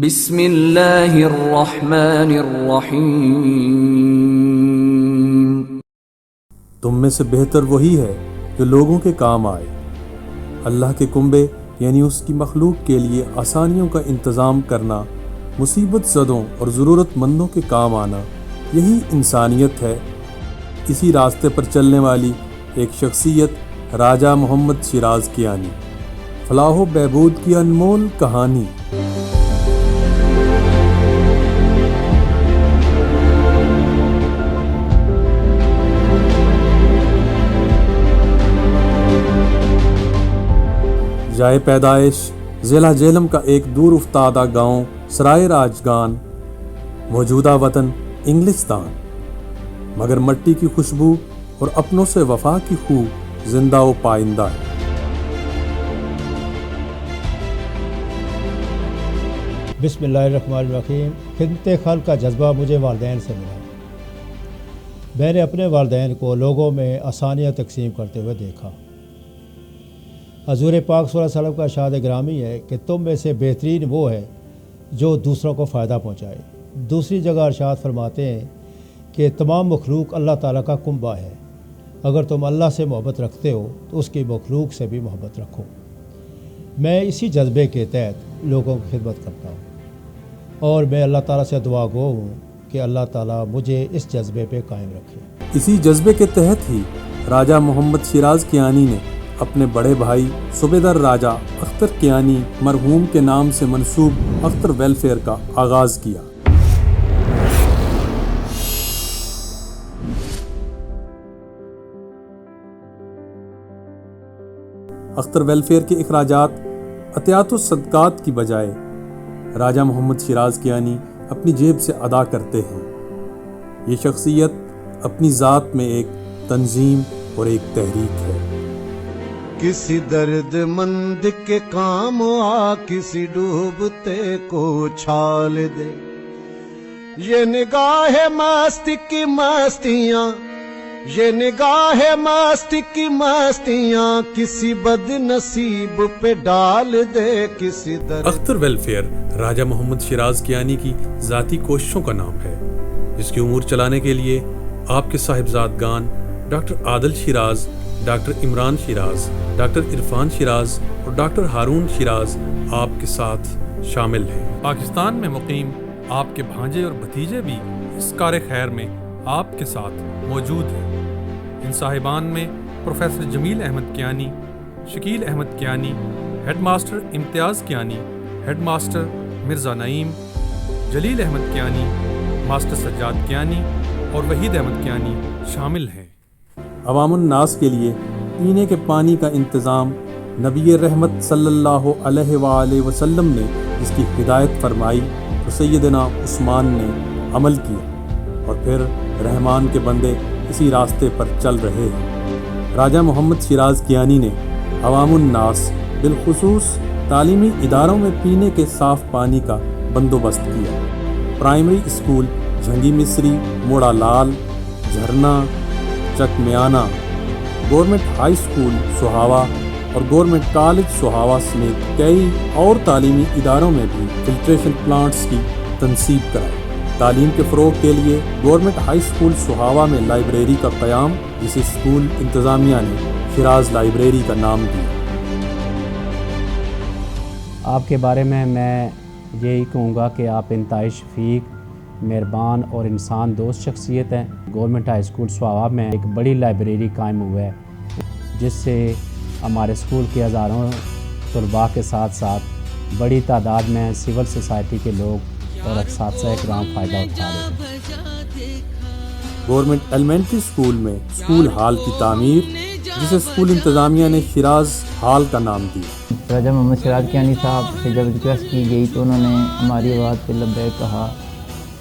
بسم اللہ الرحمن الرحیم۔ تم میں سے بہتر وہی ہے جو لوگوں کے کام آئے۔ اللہ کے کنبے یعنی اس کی مخلوق کے لیے آسانیوں کا انتظام کرنا، مصیبت زدوں اور ضرورت مندوں کے کام آنا، یہی انسانیت ہے۔ اسی راستے پر چلنے والی ایک شخصیت راجہ محمد شیراز کیانی، فلاح و بہبود کی انمول کہانی۔ جائے پیدائش ضلع جہلم کا ایک دور افتادہ گاؤں سرائے راجگان، موجودہ وطن انگلستان، مگر مٹی کی خوشبو اور اپنوں سے وفا کی خو زندہ و پائندہ ہے۔ بسم اللہ الرحمن الرحیم۔ خدمت خلق کا جذبہ مجھے والدین سے ملا۔ میں نے اپنے والدین کو لوگوں میں آسانیاں تقسیم کرتے ہوئے دیکھا۔ حضور پاک صلی اللہ علیہ وسلم کا ارشاد گرامی ہے کہ تم میں سے بہترین وہ ہے جو دوسروں کو فائدہ پہنچائے۔ دوسری جگہ ارشاد فرماتے ہیں کہ تمام مخلوق اللہ تعالیٰ کا کنبہ ہے، اگر تم اللہ سے محبت رکھتے ہو تو اس کی مخلوق سے بھی محبت رکھو۔ میں اسی جذبے کے تحت لوگوں کی خدمت کرتا ہوں اور میں اللہ تعالیٰ سے دعا گو ہوں کہ اللہ تعالیٰ مجھے اس جذبے پہ قائم رکھے۔ اسی جذبے کے تحت ہی راجہ محمد شیراز کیانی نے اپنے بڑے بھائی صوبیدار راجہ اختر کیانی مرحوم کے نام سے منسوب اختر ویلفیئر کا آغاز کیا۔ اختر ویلفیئر کے اخراجات عطیات و صدقات کی بجائے راجہ محمد شیراز کیانی اپنی جیب سے ادا کرتے ہیں۔ یہ شخصیت اپنی ذات میں ایک تنظیم اور ایک تحریک ہے۔ کسی درد مند کے کام آ، کسی ڈوبتے کو چھال دے، یہ نگاہ مستی کی مستیاں، یہ نگاہ مستی کی مستیاں، کسی بد نصیب پہ ڈال دے، کسی درد۔ اختر ویلفیئر راجہ محمد شیراز کیانی کی ذاتی کوششوں کا نام ہے، جس کی امور چلانے کے لیے آپ کے صاحبزادگان ڈاکٹر عادل شیراز، ڈاکٹر عمران شیراز، ڈاکٹر عرفان شیراز اور ڈاکٹر ہارون شیراز آپ کے ساتھ شامل ہیں۔ پاکستان میں مقیم آپ کے بھانجے اور بھتیجے بھی اس کار خیر میں آپ کے ساتھ موجود ہیں۔ ان صاحبان میں پروفیسر جمیل احمد کیانی، شکیل احمد کیانی، ہیڈ ماسٹر امتیاز کیانی، ہیڈ ماسٹر مرزا نعیم، جلیل احمد کیانی، ماسٹر سجاد کیانی اور وحید احمد کیانی شامل ہیں۔ عوام الناس کے لیے پینے کے پانی کا انتظام نبی رحمت صلی اللہ علیہ وآلہ وسلم نے جس کی ہدایت فرمائی تو سیدنا عثمان نے عمل کیا، اور پھر رحمان کے بندے اسی راستے پر چل رہے ہیں۔ راجہ محمد شیراز کیانی نے عوام الناس بالخصوص تعلیمی اداروں میں پینے کے صاف پانی کا بندوبست کیا۔ پرائمری اسکول جھنگی مصری، موڑا لال، جھرنا، چک میانہ، گورنمنٹ ہائی اسکول سہاوا اور گورنمنٹ کالج سہاوا سمیت کئی اور تعلیمی اداروں میں بھی فلٹریشن پلانٹس کی تنصیب کرائی۔ تعلیم کے فروغ کے لیے گورنمنٹ ہائی اسکول سہاوا میں لائبریری کا قیام، جسے اسکول انتظامیہ نے شیراز لائبریری کا نام دیا۔ آپ کے بارے میں یہی کہوں گا کہ آپ انتہائی شفیق، مہربان اور انسان دوست شخصیت ہیں۔ گورنمنٹ ہائی اسکول سہاوا میں ایک بڑی لائبریری قائم ہوا ہے، جس سے ہمارے اسکول کے ہزاروں طلباء کے ساتھ ساتھ بڑی تعداد میں سول سوسائٹی کے لوگ اور اساتذہ اکرام فائدہ اٹھا رہے ہیں۔ گورنمنٹ ایلیمنٹری اسکول میں اسکول ہال کی تعمیر، جسے اسکول انتظامیہ نے شیراز ہال کا نام دیا۔ راجہ محمد شیراز کیانی صاحب سے جب ریکویسٹ کی گئی تو انہوں نے ہماری آواز پہ لبیک کہا۔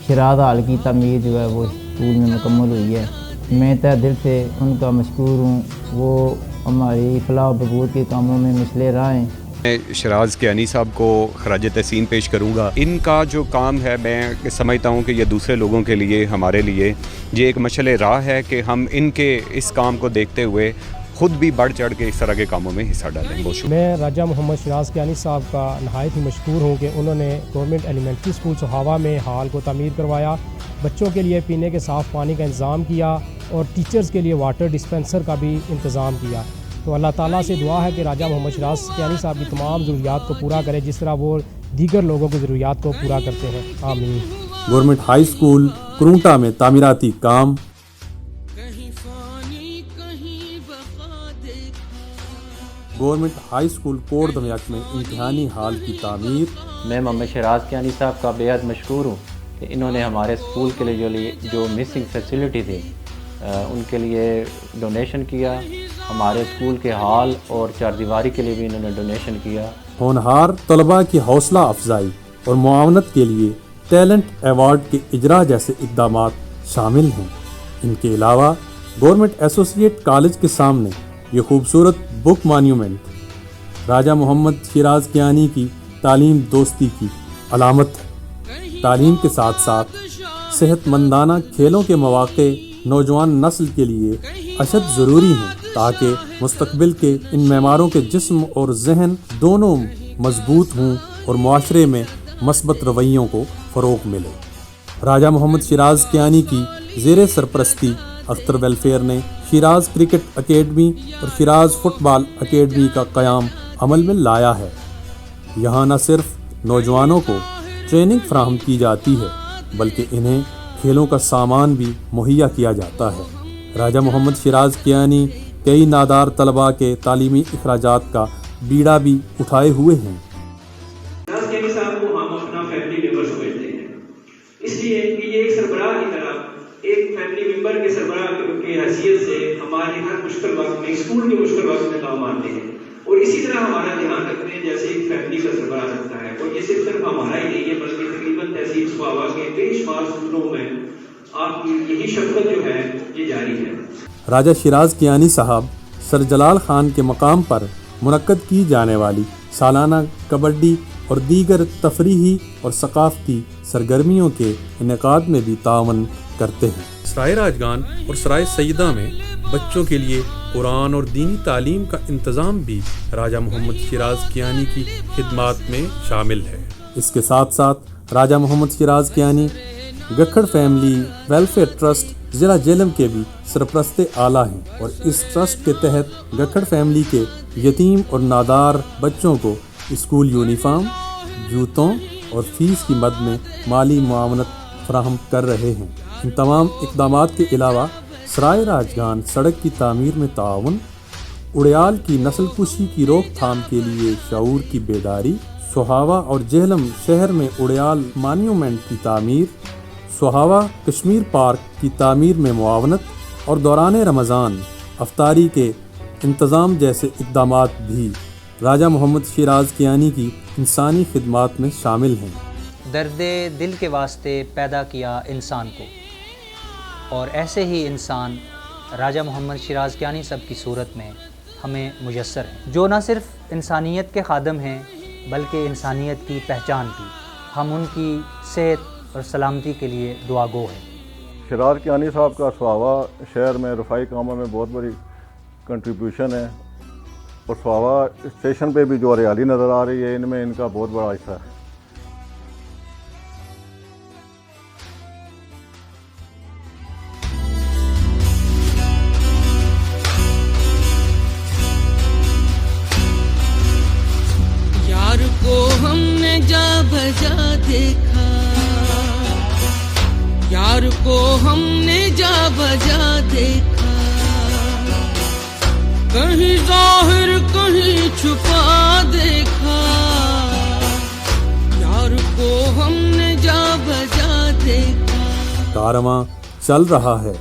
شیراز ہال کی تعمیر جو ہے وہ اسکول میں مکمل ہوئی ہے۔ میں تہ دل سے ان کا مشکور ہوں، وہ ہماری فلاح و بہبود کے کاموں میں مشعل راہ ہیں۔ میں شیراز کیانی صاحب کو خراج تحسین پیش کروں گا۔ ان کا جو کام ہے، میں سمجھتا ہوں کہ یہ دوسرے لوگوں کے لیے، ہمارے لیے یہ ایک مشعل راہ ہے کہ ہم ان کے اس کام کو دیکھتے ہوئے خود بھی بڑھ چڑھ کے اس طرح کے کاموں میں حصہ ڈالیں. بہت شکریہ. میں راجہ محمد شیراز کیانی صاحب کا نہایت ہی مشکور ہوں کہ انہوں نے گورنمنٹ ایلیمنٹری اسکول سہاوا میں ہال کو تعمیر کروایا، بچوں کے لیے پینے کے صاف پانی کا انتظام کیا اور ٹیچرز کے لیے واٹر ڈسپنسر کا بھی انتظام کیا. تو اللہ تعالیٰ سے دعا ہے کہ راجہ محمد شیراز کیانی صاحب کی تمام ضروریات کو پورا کرے جس طرح وہ دیگر لوگوں کی ضروریات کو پورا کرتے ہیں. آمین. گورنمنٹ ہائی اسکول کرونٹا میں تعمیراتی کام. گورنمنٹ ہائی اسکول کوٹ دمیاک میں امتحانی ہال کی تعمیر. میں محمد شیراز کیانی صاحب کا بے حد مشکور ہوں کہ انہوں نے ہمارے اسکول کے لیے جو مسنگ فیسلٹی تھی ان کے لیے ڈونیشن کیا. ہمارے اسکول کے ہال اور چاردیواری کے لیے بھی انہوں نے ڈونیشن کیا. ہونہار طلباء کی حوصلہ افزائی اور معاونت کے لیے ٹیلنٹ ایوارڈ کے اجرا جیسے اقدامات شامل ہیں. ان کے علاوہ گورنمنٹ ایسوسیٹ کالج کے سامنے یہ خوبصورت بک مانیومنٹ راجہ محمد شیراز کیانی کی تعلیم دوستی کی علامت ہے. تعلیم کے ساتھ ساتھ صحت مندانہ کھیلوں کے مواقع نوجوان نسل کے لیے اشد ضروری ہیں تاکہ مستقبل کے ان معماروں کے جسم اور ذہن دونوں مضبوط ہوں اور معاشرے میں مثبت رویوں کو فروغ ملے. راجہ محمد شیراز کیانی کی زیر سرپرستی اختر ویلفیئر نے شیراز کرکٹ اکیڈمی اور شیراز فٹ بال اکیڈمی کا قیام عمل میں لایا ہے. یہاں نہ صرف نوجوانوں کو ٹریننگ فراہم کی جاتی ہے بلکہ انہیں کھیلوں کا سامان بھی مہیا کیا جاتا ہے. راجہ محمد شیراز کیانی کئی نادار طلباء کے تعلیمی اخراجات کا بیڑا بھی اٹھائے ہوئے ہیں. شیراز کیانی صاحب کو ہم اپنا فیملی ممبر سمجھتے ہیں، اس لیے کہ یہ ایک سربراہ کی طرح ایک فیملی ممبر کے سربراہ کی حیثیت سے ہمارے ہر مشکل وقت میں اسکول کے مشکل وقت میں کام آتے ہیں اور اسی طرح ہمارا دھیان رکھتے ہیں جیسے ایک فیملی کا سربراہ رکھتا ہے. اور یہ صرف ہمارا ہی نہیں ہے بلکہ تقریباً تحصیل سہاوا کے بے شمار اسکولوں میں آپ کی یہی شفقت جو ہے یہ جاری ہے. راجہ شیراز کیانی صاحب سر جلال خان کے مقام پر منعقد کی جانے والی سالانہ کبڈی اور دیگر تفریحی اور ثقافتی سرگرمیوں کے انعقاد میں بھی تعاون کرتے ہیں. سرائے راجگان اور سرائے سیدہ میں بچوں کے لیے قرآن اور دینی تعلیم کا انتظام بھی راجہ محمد شیراز کیانی کی خدمات میں شامل ہے. اس کے ساتھ ساتھ Raja Muhammad Shiraz Kayani Gakhar family welfare trust ضلع جہلم کے بھی سرپرست اعلیٰ ہیں اور اس ٹرسٹ کے تحت گکھڑ فیملی کے یتیم اور نادار بچوں کو اسکول یونیفارم، جوتوں اور فیس کی مد میں مالی معاونت فراہم کر رہے ہیں. ان تمام اقدامات کے علاوہ سرائے راجگان سڑک کی تعمیر میں تعاون، اڑیال کی نسل کشی کی روک تھام کے لیے شعور کی بیداری، سہاوا اور جہلم شہر میں اڑیال مانیومنٹ کی تعمیر، سہاوا کشمیر پارک کی تعمیر میں معاونت اور دوران رمضان افطاری کے انتظام جیسے اقدامات بھی راجہ محمد شیراز کیانی کی انسانی خدمات میں شامل ہیں. درد دل کے واسطے پیدا کیا انسان کو اور ایسے ہی انسان راجہ محمد شیراز کیانی صاحب کی صورت میں ہمیں میسر ہیں جو نہ صرف انسانیت کے خادم ہیں بلکہ انسانیت کی پہچان بھی. ہم ان کی صحت اور سلامتی کے لیے دعا گو ہیں. شیراز کیانی صاحب کا سہاوا شہر میں رفائی کاموں میں بہت بڑی کنٹریبیوشن ہے اور سہاوا اسٹیشن پہ بھی جو ہریالی نظر آ رہی ہے ان میں ان کا بہت بڑا حصہ ہے. یار کو ہم نے جا بجا دیکھا، یار کو ہم نے جا بجا دیکھا، کہیں ظاہر کہیں چھپا دیکھا، یار کو ہم نے جا بجا دیکھا. کارواں چل رہا ہے،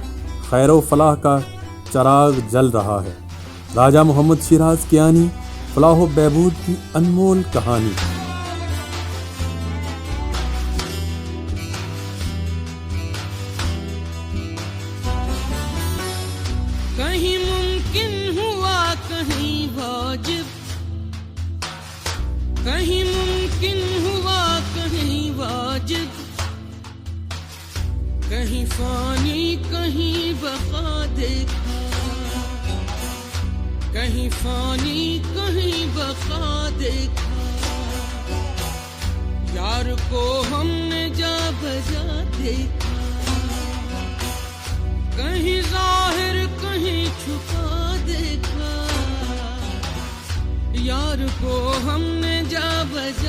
خیر و فلاح کا چراغ جل رہا ہے. راجہ محمد شیراز کیانی فلاح و بہبود کی انمول کہانی. کہیں ممکن ہوا کہیں واجب، کہیں ممکن ہوا کہیں واجب، کہیں فانی کہیں بقا دیکھا، کہیں فانی کہیں بقا دیکھا، یار کو ہم نے جا بجا دیکھا، کہیں ظاہر کہیں چھپا دیکھا، یار کو ہم نے جا بجا